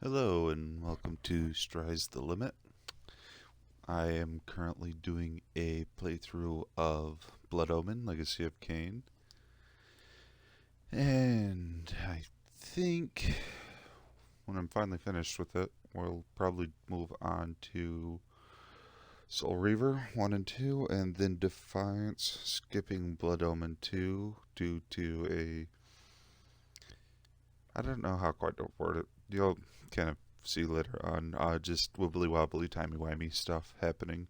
Hello and welcome to Stry's the Limit. I am currently doing a playthrough of Blood Omen, Legacy of Kain. And I think when I'm finally finished with it, we'll probably move on to Soul Reaver 1 and 2, and then Defiance, skipping Blood Omen 2 due to I don't know how quite to word it. You'll kind of see later on, just wibbly wobbly, timey wimey stuff happening.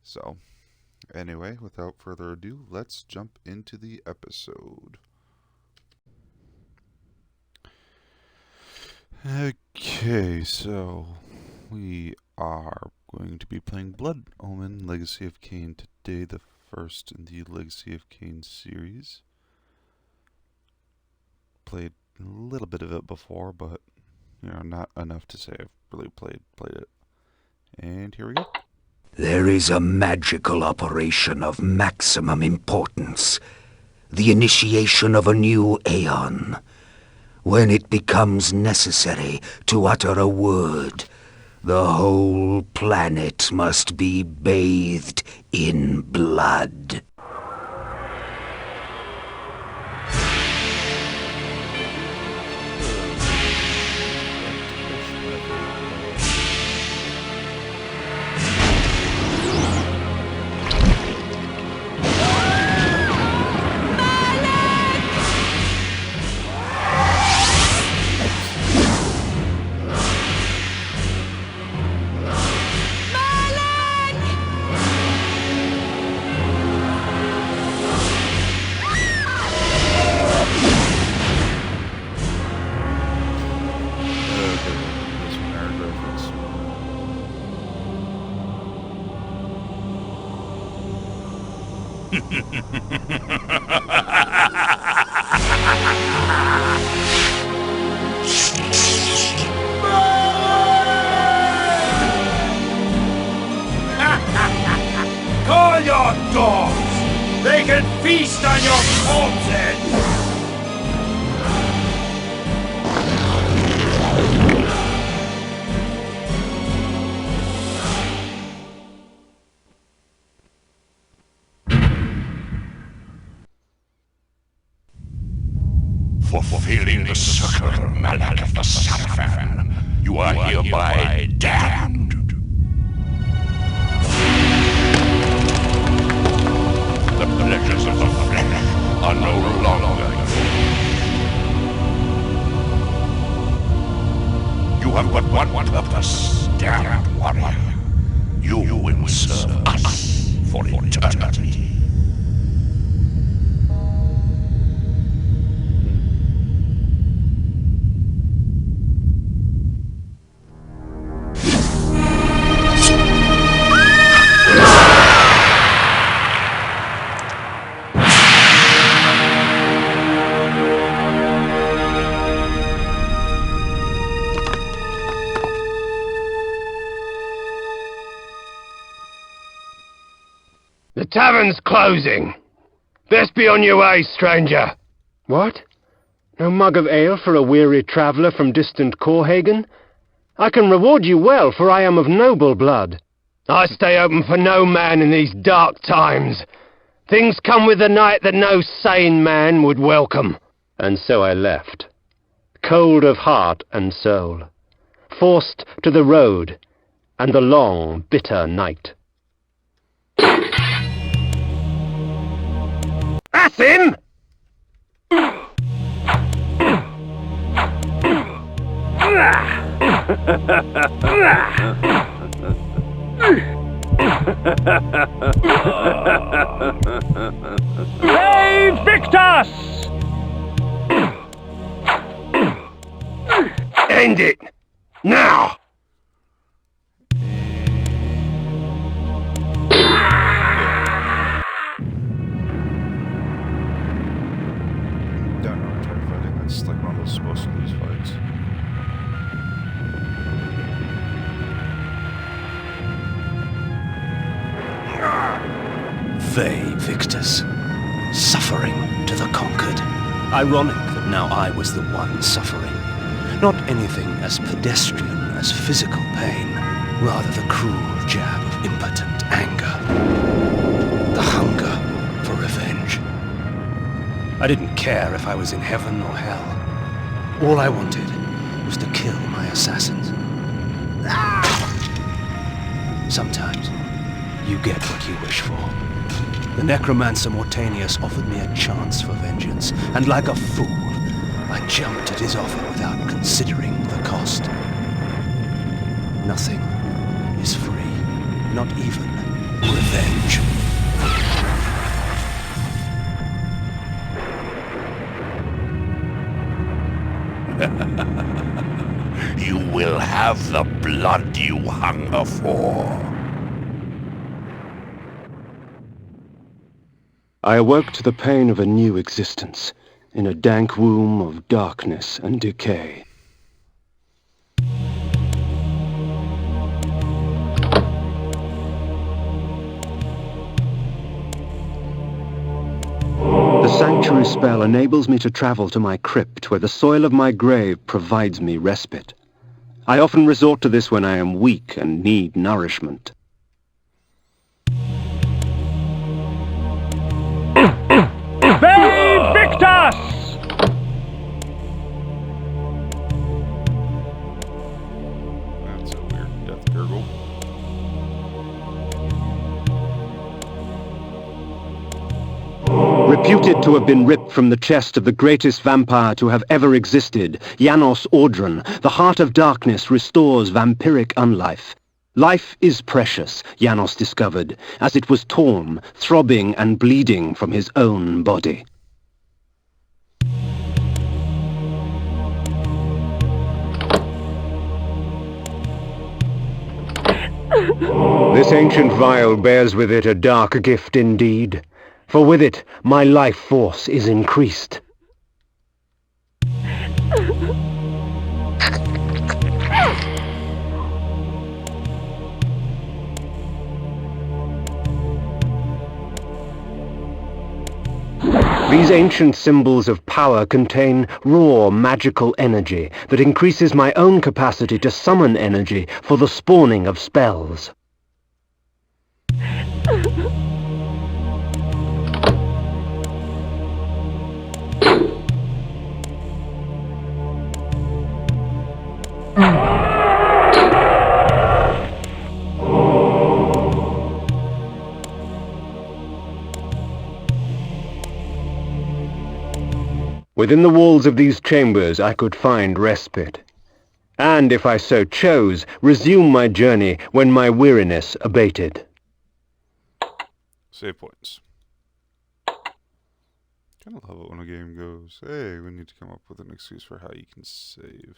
So, anyway, without further ado, let's jump into the episode. Okay, so we are going to be playing Blood Omen, Legacy of Kain today, the first in the Legacy of Kain series. Played a little bit of it before, but not enough to say I've really played it. And here we go. There is a magical operation of maximum importance. The initiation of a new aeon. When it becomes necessary to utter a word, the whole planet must be bathed in blood. Call your dogs! They can feast on your corpses! For fulfilling the sacred mallet of the Sarafan, you are hereby damned. The pleasures of the flesh are no longer yours. You have but one purpose, damned warrior. You will serve us for eternity. The tavern's closing. Best be on your way, stranger. What? No mug of ale for a weary traveller from distant Corhagen? I can reward you well, for I am of noble blood. I stay open for no man in these dark times. Things come with the night that no sane man would welcome. And so I left, cold of heart and soul, forced to the road and the long, bitter night. That's him! Hey, Victus! End it! Now! Don't know how to try fighting. That's like one of those supposed to lose fights. Vae Victus, suffering to the conquered. Ironic that now I was the one suffering. Not anything as pedestrian as physical pain, rather the cruel jab of impotent anger. The hunger for revenge. I didn't care if I was in heaven or hell. All I wanted was to kill my assassins. Sometimes, you get what you wish for. The necromancer Mortanius offered me a chance for vengeance, and like a fool, I jumped at his offer without considering the cost. Nothing is free, not even revenge. You will have the blood you hunger for. I awoke to the pain of a new existence, in a dank womb of darkness and decay. The sanctuary spell enables me to travel to my crypt, where the soil of my grave provides me respite. I often resort to this when I am weak and need nourishment. Victus! That's a weird death gurgle. Reputed to have been ripped from the chest of the greatest vampire to have ever existed, Janos Audron, the Heart of Darkness restores vampiric unlife. Life is precious, Janos discovered, as it was torn, throbbing and bleeding from his own body. This ancient vial bears with it a dark gift indeed, for with it my life force is increased. These ancient symbols of power contain raw magical energy that increases my own capacity to summon energy for the spawning of spells. Within the walls of these chambers I could find respite, and if I so chose, resume my journey when my weariness abated. Save points. Kind of love it when a game goes, hey, we need to come up with an excuse for how you can save.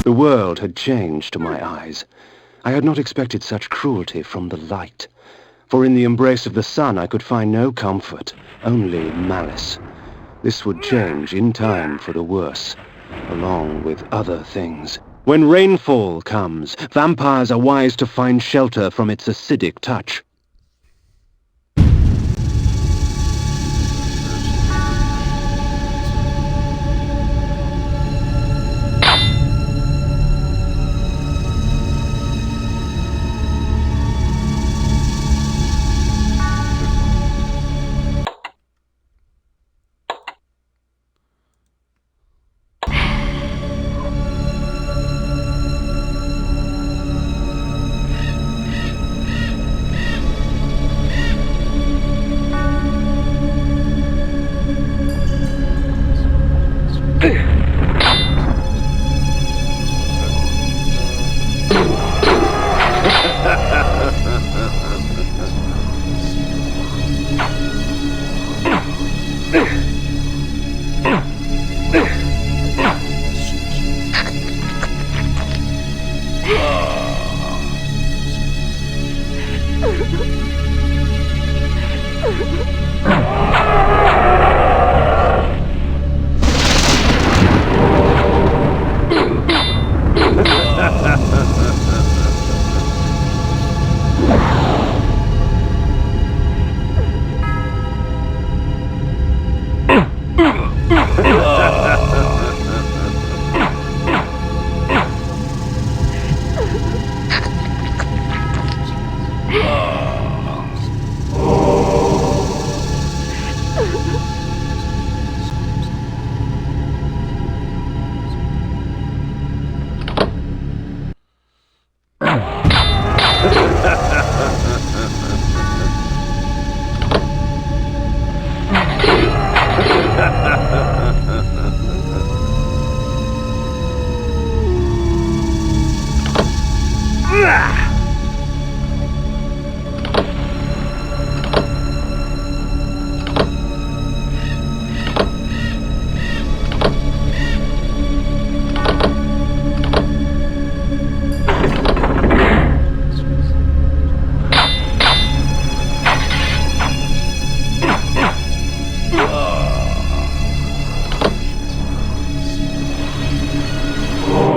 The world had changed to my eyes. I had not expected such cruelty from the light, for in the embrace of the sun I could find no comfort, only malice. This would change in time for the worse, along with other things. When rainfall comes, vampires are wise to find shelter from its acidic touch.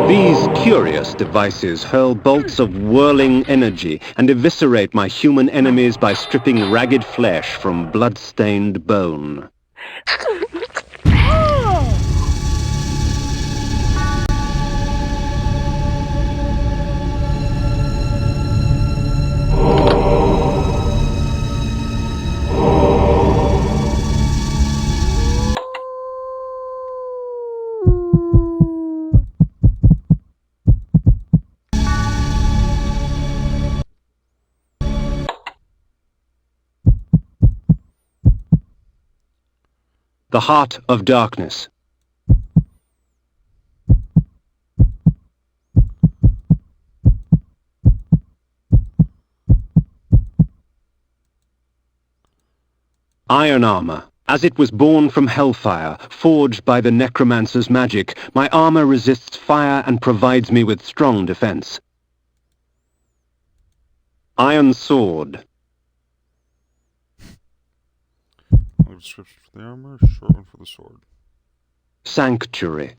These curious devices hurl bolts of whirling energy and eviscerate my human enemies by stripping ragged flesh from blood-stained bone. The Heart of Darkness. Iron armor. As it was born from hellfire, forged by the necromancer's magic, my armor resists fire and provides me with strong defense. Iron sword. Long description for the armor, short one for the sword. Sanctuary.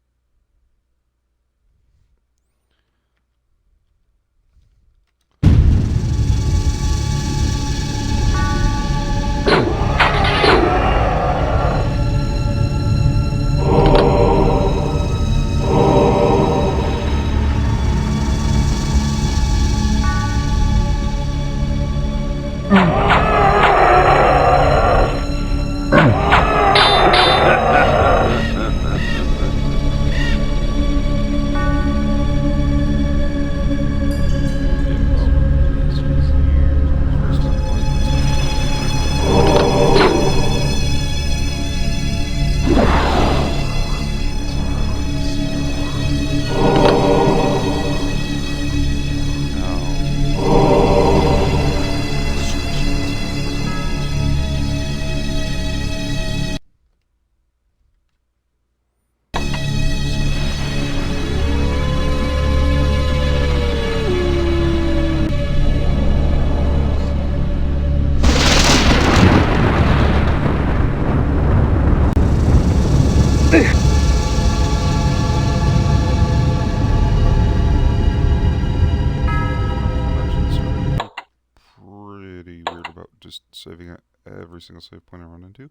Pretty weird about just saving at every single save point I run into.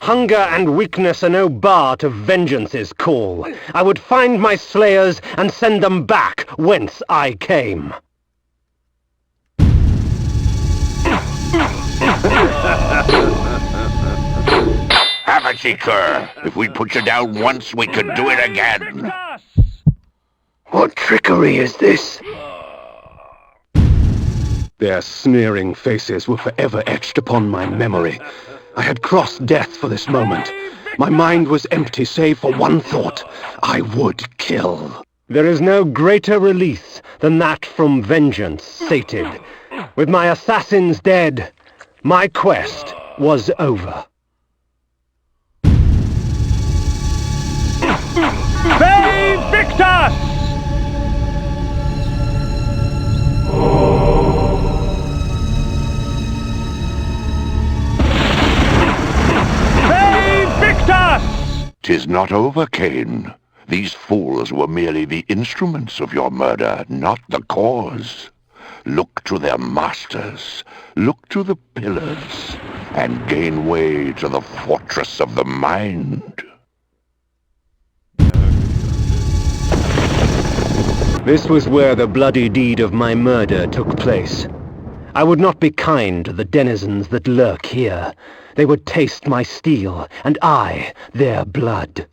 Hunger and weakness are no bar to vengeance's call. I would find my slayers and send them back whence I came. Have a seeker. If we put you down once, we could do it again. What trickery is this? Their sneering faces were forever etched upon my memory. I had crossed death for this moment. My mind was empty save for one thought. I would kill. There is no greater release than that from vengeance sated. With my assassins dead, my quest was over. Ve Victus! Ve Victus! 'Tis not over, Cain. These fools were merely the instruments of your murder, not the cause. Look to their masters, look to the pillars, and gain way to the fortress of the mind. This was where the bloody deed of my murder took place. I would not be kind to the denizens that lurk here. They would taste my steel, and I their blood.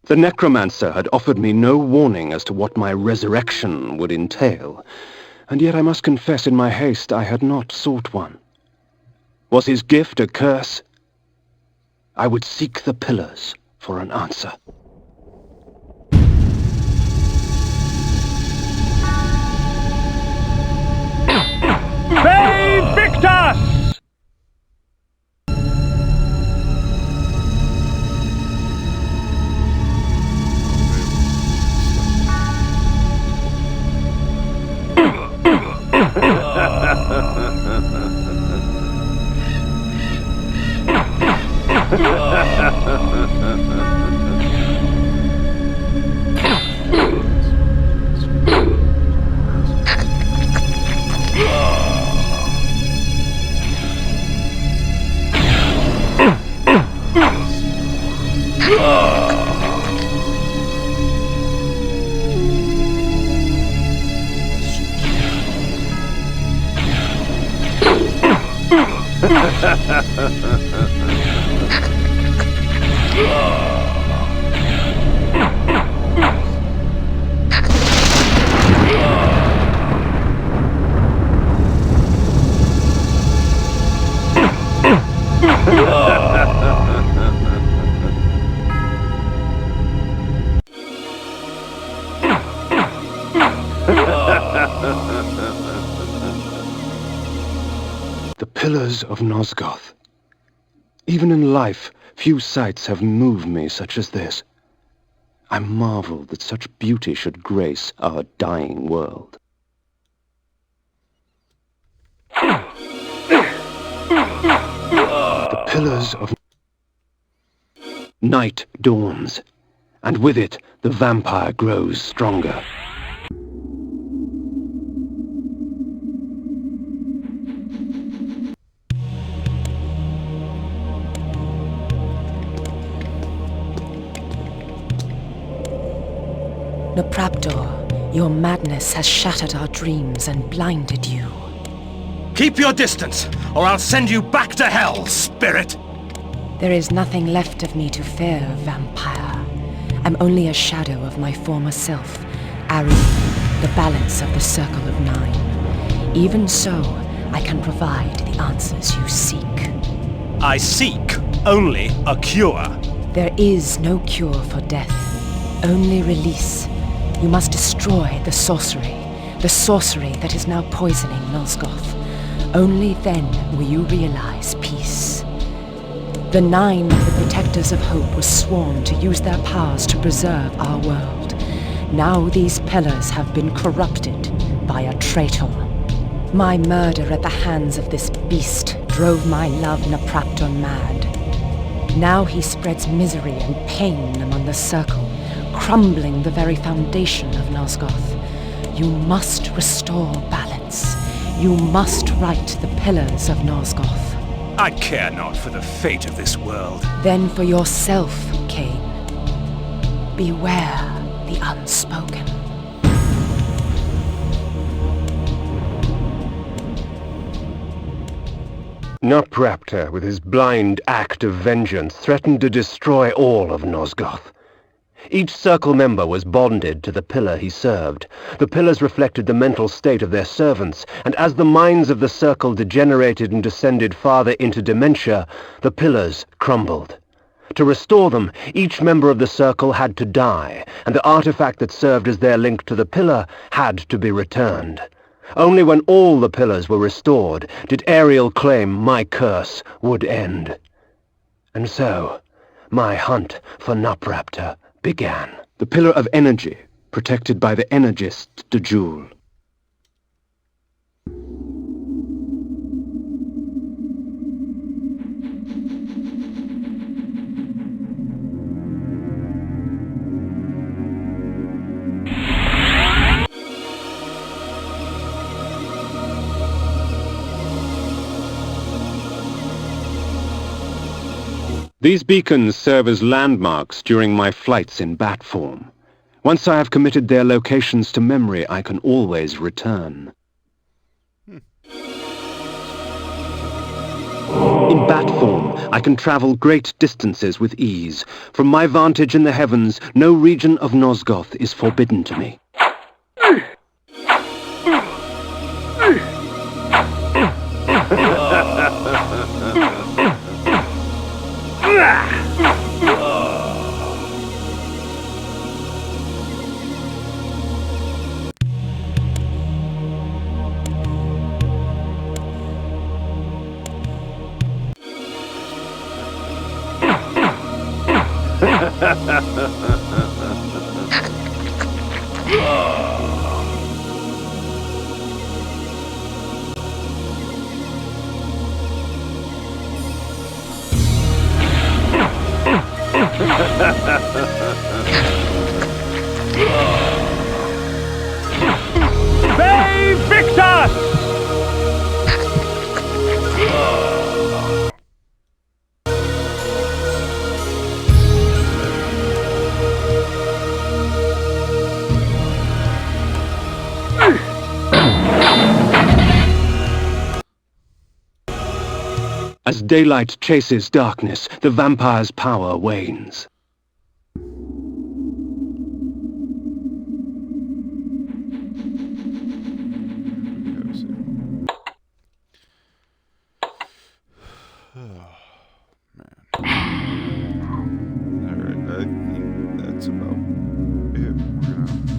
The necromancer had offered me no warning as to what my resurrection would entail, and yet I must confess in my haste I had not sought one. Was his gift a curse? I would seek the pillars for an answer. Victus! The pillars of Nosgoth. Even in life, few sights have moved me such as this. I marvel that such beauty should grace our dying world. The pillars of... Night dawns, and with it the vampire grows stronger. Nopraptor, your madness has shattered our dreams and blinded you. Keep your distance, or I'll send you back to hell, spirit! There is nothing left of me to fear, vampire. I'm only a shadow of my former self, Ari, the balance of the Circle of Nine. Even so, I can provide the answers you seek. I seek only a cure. There is no cure for death, only release. You must destroy the sorcery that is now poisoning Nosgoth. Only then will you realize peace. The Nine, the Protectors of Hope, were sworn to use their powers to preserve our world. Now these pillars have been corrupted by a traitor. My murder at the hands of this beast drove my love Nopraptor mad. Now he spreads misery and pain among the Circle, crumbling the very foundation of Nosgoth. You must restore balance. You must right the pillars of Nosgoth. I care not for the fate of this world. Then for yourself, Cain. Beware the unspoken. Nopraptor, with his blind act of vengeance, threatened to destroy all of Nosgoth. Each Circle member was bonded to the pillar he served. The pillars reflected the mental state of their servants, and as the minds of the Circle degenerated and descended farther into dementia, the pillars crumbled. To restore them, each member of the Circle had to die, and the artifact that served as their link to the pillar had to be returned. Only when all the pillars were restored did Ariel claim my curse would end. And so, my hunt for Nopraptor began. The Pillar of Energy, protected by the Energist de Jewel. These beacons serve as landmarks during my flights in bat form. Once I have committed their locations to memory, I can always return. In bat form, I can travel great distances with ease. From my vantage in the heavens, no region of Nosgoth is forbidden to me. Bay Victor! As daylight chases darkness, the vampire's power wanes. Alright, I think that's about it. We're gonna